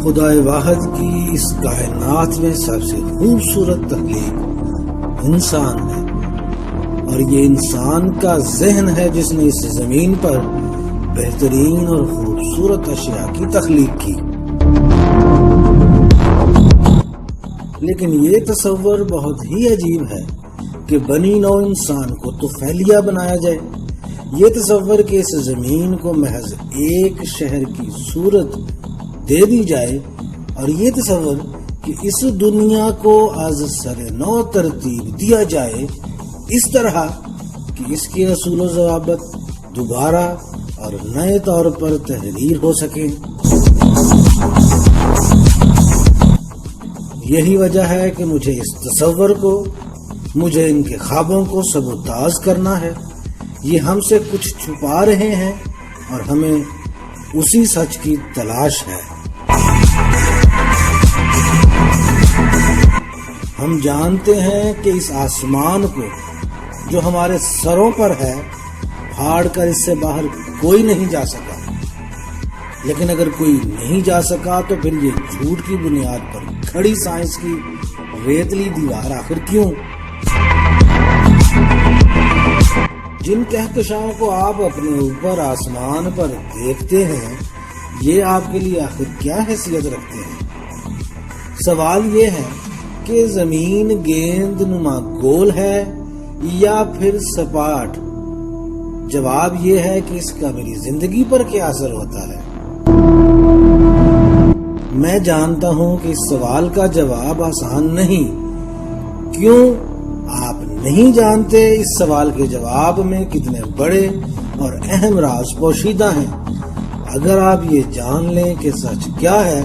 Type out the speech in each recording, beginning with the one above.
خدا واحد کی اس کائنات میں سب سے خوبصورت تخلیق انسان ہے، اور یہ انسان کا ذہن ہے جس نے اس زمین پر بہترین اور خوبصورت اشیاء کی تخلیق کی۔ لیکن یہ تصور بہت ہی عجیب ہے کہ بنی نوع انسان کو طفیلیہ بنایا جائے۔ یہ تصور کہ اس زمین کو محض ایک شہر کی صورت دے دی جائے، اور یہ تصور کہ اس دنیا کو از سر نو ترتیب دیا جائے اس طرح کہ اس کے اصول و ضوابط دوبارہ اور نئے طور پر تحریر ہو سکیں۔ یہی وجہ ہے کہ مجھے اس تصور کو، مجھے ان کے خوابوں کو سبوتاژ کرنا ہے۔ یہ ہم سے کچھ چھپا رہے ہیں اور ہمیں اسی سچ کی تلاش ہے۔ ہم جانتے ہیں کہ اس آسمان کو جو ہمارے سروں پر ہے پھاڑ کر اس سے باہر کوئی نہیں جا سکا، لیکن اگر کوئی نہیں جا سکا تو پھر یہ جھوٹ کی بنیاد پر کھڑی سائنس کی ریتلی دیوار آخر کیوں؟ جن کہکشاؤں کو آپ اپنے اوپر آسمان پر دیکھتے ہیں، یہ آپ کے لیے آخر کیا حیثیت رکھتے ہیں؟ سوال یہ ہے کہ زمین گیند نما گول ہے یا پھر سپاٹ؟ جواب یہ ہے کہ اس کا میری زندگی پر کیا اثر ہوتا ہے۔ میں جانتا ہوں کہ اس سوال کا جواب آسان نہیں۔ کیوں؟ آپ نہیں جانتے اس سوال کے جواب میں کتنے بڑے اور اہم راز پوشیدہ ہیں۔ اگر آپ یہ جان لیں کہ سچ کیا ہے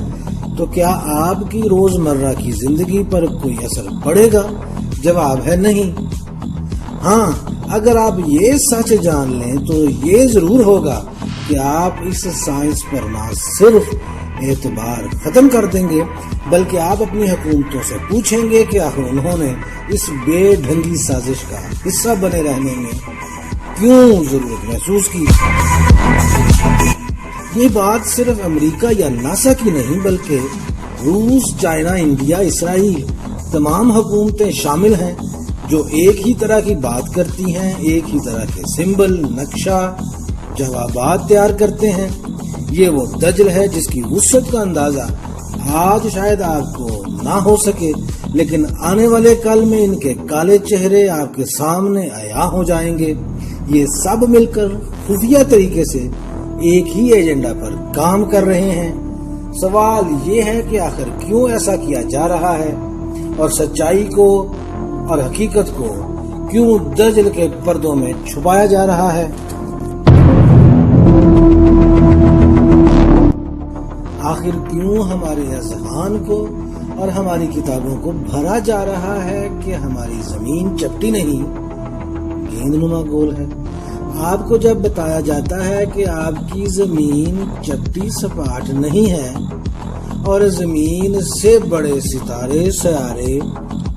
تو کیا آپ کی روزمرہ کی زندگی پر کوئی اثر پڑے گا؟ جواب ہے نہیں۔ ہاں، اگر آپ یہ سچ جان لیں تو یہ ضرور ہوگا کہ آپ اس سائنس پر نہ صرف اعتبار ختم کر دیں گے بلکہ آپ اپنی حکومتوں سے پوچھیں گے کہ آخر انہوں نے اس بے ڈھنگی سازش کا حصہ بنے رہنے میں کیوں ضرورت محسوس کی۔ یہ بات صرف امریکہ یا ناسا کی نہیں بلکہ روس، چائنا، انڈیا، اسرائیل، تمام حکومتیں شامل ہیں جو ایک ہی طرح کی بات کرتی ہیں، ایک ہی طرح کے سمبل، نقشہ، جوابات تیار کرتے ہیں۔ یہ وہ دجل ہے جس کی وسعت کا اندازہ آج شاید آپ کو نہ ہو سکے، لیکن آنے والے کل میں ان کے کالے چہرے آپ کے سامنے عیاں ہو جائیں گے۔ یہ سب مل کر خفیہ طریقے سے ایک ہی ایجنڈا پر کام کر رہے ہیں۔ سوال یہ ہے کہ آخر کیوں ایسا کیا جا رہا ہے، اور سچائی کو اور حقیقت کو کیوں دجل کے پردوں میں چھپایا جا رہا ہے۔ آخر کیوں ہمارے اذہان کو اور ہماری کتابوں کو بھرا جا رہا ہے کہ ہماری زمین چپٹی نہیں، گیند نما گول ہے۔ آپ کو جب بتایا جاتا ہے کہ آپ کی زمین چپٹی سپاٹ نہیں ہے اور زمین سے بڑے ستارے، سیارے،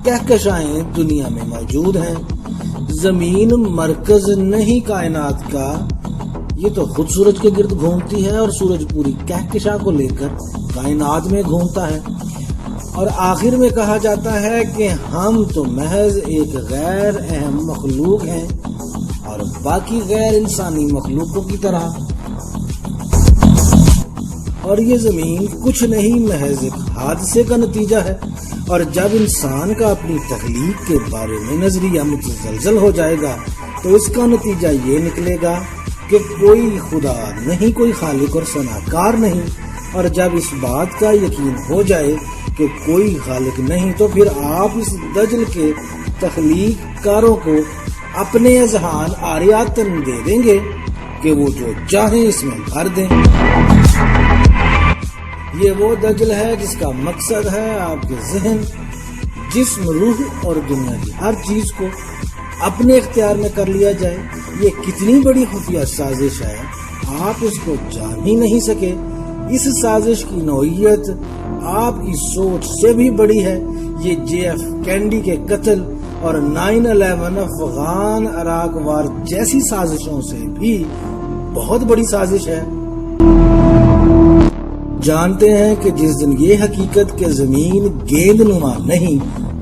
کہکشائیں دنیا میں موجود ہیں، زمین مرکز نہیں کائنات کا، یہ تو خود سورج کے گرد گھومتی ہے اور سورج پوری کہکشاں کو لے کر کائنات میں گھومتا ہے، اور آخر میں کہا جاتا ہے کہ ہم تو محض ایک غیر اہم مخلوق ہیں اور باقی غیر انسانی مخلوقوں کی طرح، اور یہ زمین کچھ نہیں محض ایک حادثے کا نتیجہ ہے۔ اور جب انسان کا اپنی تخلیق کے بارے میں نظریہ متزلزل ہو جائے گا تو اس کا نتیجہ یہ نکلے گا کہ کوئی خدا نہیں، کوئی خالق اور صنعکار نہیں، اور جب اس بات کا یقین ہو جائے کہ کوئی خالق نہیں تو پھر آپ اس دجل کے تخلیق کاروں کو اپنے اذہان آریاتن دے دیں گے کہ وہ جو چاہیں اس میں بھر دیں۔ یہ وہ دجل ہے جس کا مقصد ہے آپ کے ذہن، جسم، روح اور دنیا کی ہر چیز کو اپنے اختیار میں کر لیا جائے۔ یہ کتنی بڑی خفیہ سازش ہے، آپ اس کو جان ہی نہیں سکے۔ اس سازش کی نوعیت آپ کی سوچ سے بھی بڑی ہے۔ یہ JF کینیڈی کے قتل اور 9/11 افغان عراق وار جیسی سازشوں سے بھی بہت بڑی سازش ہے۔ جانتے ہیں کہ جس دن یہ حقیقت کہ زمین گیند نما نہیں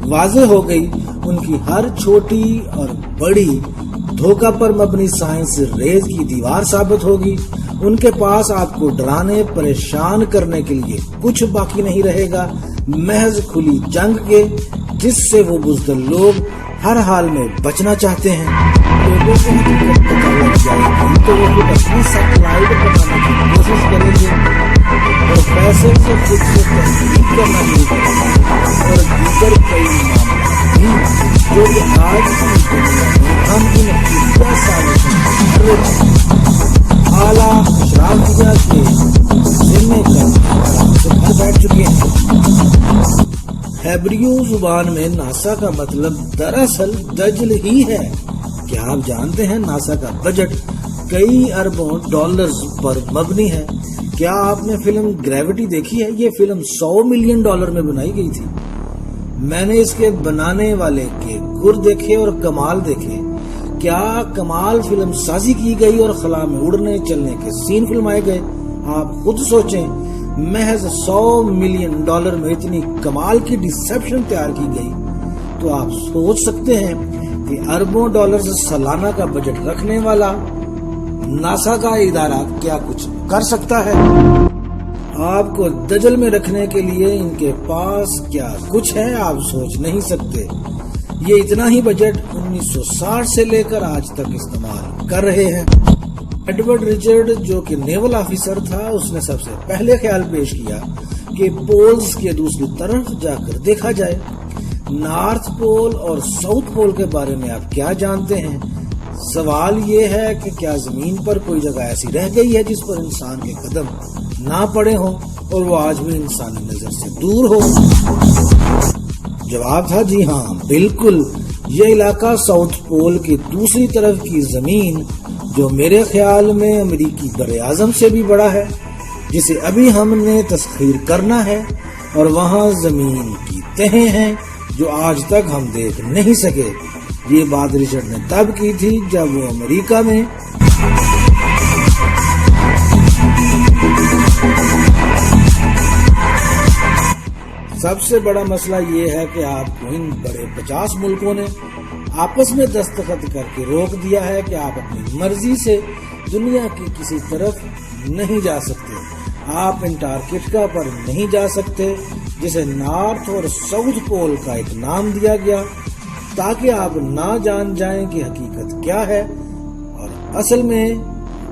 واضح ہو گئی، ان کی ہر چھوٹی اور بڑی دھوکہ پر مبنی سائنس ریز کی دیوار ثابت ہوگی۔ ان کے پاس آپ کو ڈرانے پریشان کرنے کے لیے کچھ باقی نہیں رہے گا، محض کھلی جنگ کے جس سے وہ بزدل لوگ ہر حال میں بچنا چاہتے ہیں۔ لوگوں کو حقیقت پتہ لگ جائے گی تو وہ خود اپنی سیٹلائٹ بنانے کی کوشش کریں گے اور پیسے سے خود سے تحقیق کرنا شروع کریں گے، اور دیگر کئی معاملات بھی جو کہ آج کی دنیا میں ہم ان خفیہ سازشوں اعلیٰ اشرافیہ کے ذمے سے گھر بیٹھ چکے ہیں۔ ہیبریو زبان میں ناسا کا مطلب دراصل دجل ہی ہے۔ کیا آپ جانتے ہیں ناسا کا بجٹ کئی اربوں ڈالرز پر مبنی ہے؟ کیا آپ نے فلم گریوٹی دیکھی ہے؟ یہ فلم $100 ملین میں بنائی گئی تھی۔ میں نے اس کے بنانے والے کے گر دیکھے اور کمال دیکھے۔ کیا کمال فلم سازی کی گئی اور خلا میں اڑنے چلنے کے سین فلمائے گئے؟ آپ خود سوچیں، محض $100 ملین میں اتنی کمال کی ڈسپشن تیار کی گئی تو آپ سوچ سکتے ہیں کہ اربوں ڈالرز سالانہ کا بجٹ رکھنے والا ناسا کا ادارہ کیا کچھ کر سکتا ہے۔ آپ کو دجل میں رکھنے کے لیے ان کے پاس کیا کچھ ہے آپ سوچ نہیں سکتے۔ یہ اتنا ہی بجٹ 1960 سے لے کر آج تک استعمال کر رہے ہیں۔ ایڈورڈ رچرڈ جو کہ نیول آفیسر تھا، اس نے سب سے پہلے خیال پیش کیا کہ پولز کے دوسری طرف جا کر دیکھا جائے۔ نارتھ پول اور ساؤتھ پول کے بارے میں آپ کیا جانتے ہیں؟ سوال یہ ہے کہ کیا زمین پر کوئی جگہ ایسی رہ گئی ہے جس پر انسان کے قدم نہ پڑے ہوں اور وہ آج بھی انسانی نظر سے دور ہو؟ جواب تھا جی ہاں، بالکل۔ یہ علاقہ ساؤتھ پول کی دوسری طرف کی زمین جو میرے خیال میں امریکی براعظم سے بھی بڑا ہے، جسے ابھی ہم نے تسخیر کرنا ہے، اور وہاں زمین کی تہیں ہیں جو آج تک ہم دیکھ نہیں سکے۔ یہ بات رچرڈ نے تب کی تھی جب وہ امریکہ میں سب سے بڑا مسئلہ یہ ہے کہ آپ کو ان بڑے 50 ملکوں نے آپس میں دستخط کر کے روک دیا ہے کہ آپ اپنی مرضی سے دنیا کی کسی طرف نہیں جا سکتے۔ آپ انٹارکٹیکا پر نہیں جا سکتے، جسے نارتھ اور ساؤتھ پول کا ایک نام دیا گیا تاکہ آپ نہ جان جائیں کہ حقیقت کیا ہے اور اصل میں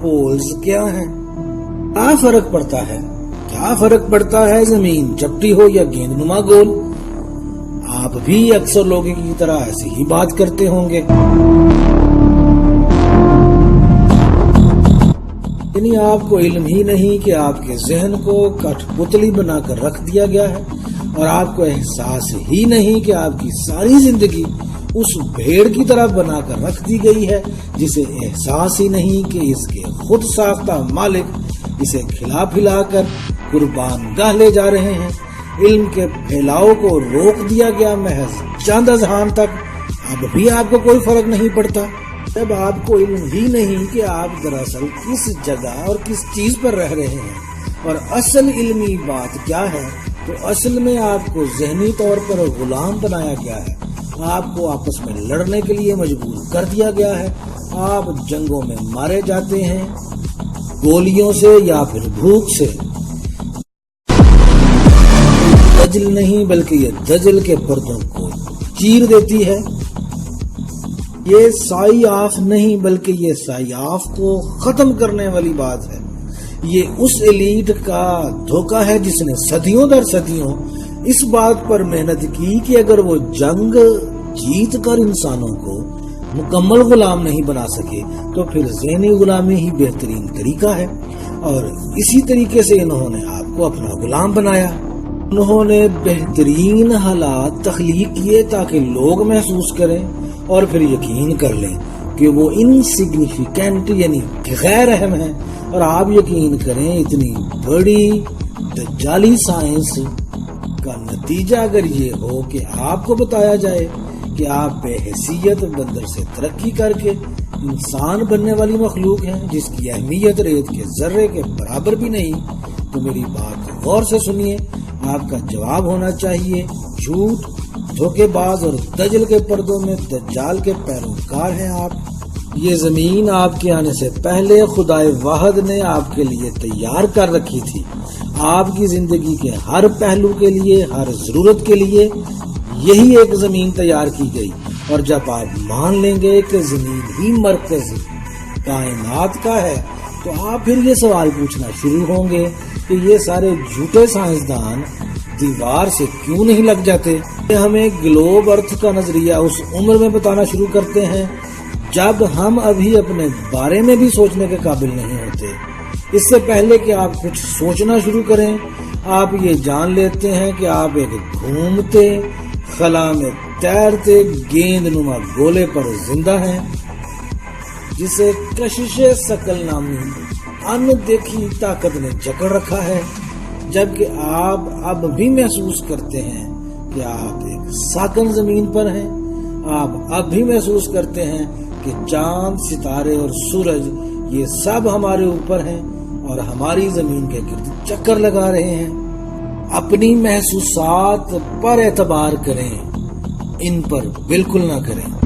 پولز کیا ہیں۔ کیا فرق پڑتا ہے؟ کیا فرق پڑتا ہے زمین چپٹی ہو یا گیند نما گول؟ آپ بھی اکثر لوگوں کی طرح ایسی ہی بات کرتے ہوں گے، یعنی آپ کو علم ہی نہیں کہ آپ کے ذہن کو کٹھ پتلی بنا کر رکھ دیا گیا ہے، اور آپ کو احساس ہی نہیں کہ آپ کی ساری زندگی اس بھیڑ کی طرح بنا کر رکھ دی گئی ہے جسے احساس ہی نہیں کہ اس کے خود ساختہ مالک اسے کھلا پھلا کر قربان گاہ لے جا رہے ہیں۔ علم کے پھیلاؤ کو روک دیا گیا محض چند اذہان تک، اب بھی آپ کو کوئی فرق نہیں پڑتا۔ جب آپ کو علم ہی نہیں کہ آپ دراصل کس جگہ اور کس چیز پر رہ رہے ہیں اور اصل علمی بات کیا ہے، تو اصل میں آپ کو ذہنی طور پر غلام بنایا گیا ہے۔ آپ کو آپس میں لڑنے کے لیے مجبور کر دیا گیا ہے۔ آپ جنگوں میں مارے جاتے ہیں، گولیوں سے یا پھر بھوک سے۔ دجل نہیں بلکہ یہ دجل کے پردوں کو چیر دیتی ہے۔ یہ سائی آف نہیں بلکہ یہ سائی آف کو ختم کرنے والی بات ہے۔ یہ اس ایلیٹ کا دھوکہ ہے جس نے صدیوں در صدیوں اس بات پر محنت کی کہ اگر وہ جنگ جیت کر انسانوں کو مکمل غلام نہیں بنا سکے تو پھر ذہنی غلامی ہی بہترین طریقہ ہے، اور اسی طریقے سے انہوں نے آپ کو اپنا غلام بنایا۔ انہوں نے بہترین حالات تخلیق کیے تاکہ لوگ محسوس کریں اور پھر یقین کر لیں کہ وہ انسگنیفیکنٹ یعنی غیر اہم ہیں، اور آپ یقین کریں اتنی بڑی دجالی سائنس کا نتیجہ اگر یہ ہو کہ آپ کو بتایا جائے کہ آپ بے حیثیت بندر سے ترقی کر کے انسان بننے والی مخلوق ہیں جس کی اہمیت ریت کے ذرے کے برابر بھی نہیں، تو میری بات غور سے سنیے، آپ کا جواب ہونا چاہیے جھوٹ، دھوکے باز اور دجل کے پردوں میں دجال کے پیروکار ہیں آپ۔ یہ زمین آپ کے آنے سے پہلے خدائے واحد نے آپ کے لیے تیار کر رکھی تھی، آپ کی زندگی کے ہر پہلو کے لیے، ہر ضرورت کے لیے یہی ایک زمین تیار کی گئی۔ اور جب آپ مان لیں گے کہ زمین ہی مرکز کائنات کا ہے تو آپ پھر یہ سوال پوچھنا شروع ہوں گے کہ یہ سارے جھوٹے سائنسدان دیوار سے کیوں نہیں لگ جاتے؟ ہمیں گلوب ارتھ کا نظریہ اس عمر میں بتانا شروع کرتے ہیں جب ہم ابھی اپنے بارے میں بھی سوچنے کے قابل نہیں ہوتے۔ اس سے پہلے کہ آپ کچھ سوچنا شروع کریں، آپ یہ جان لیتے ہیں کہ آپ ایک گھومتے، خلا میں تیرتے گیند نما گولے پر زندہ ہیں، جسے کشش ثقل نامی ان دیکھی طاقت نے جکڑ رکھا ہے، جبکہ آپ اب بھی محسوس کرتے ہیں کہ آپ ایک ساکن زمین پر ہیں۔ آپ اب بھی محسوس کرتے ہیں کہ چاند، ستارے اور سورج یہ سب ہمارے اوپر ہیں اور ہماری زمین کے گرد چکر لگا رہے ہیں۔ اپنی محسوسات پر اعتبار کریں، ان پر بالکل نہ کریں۔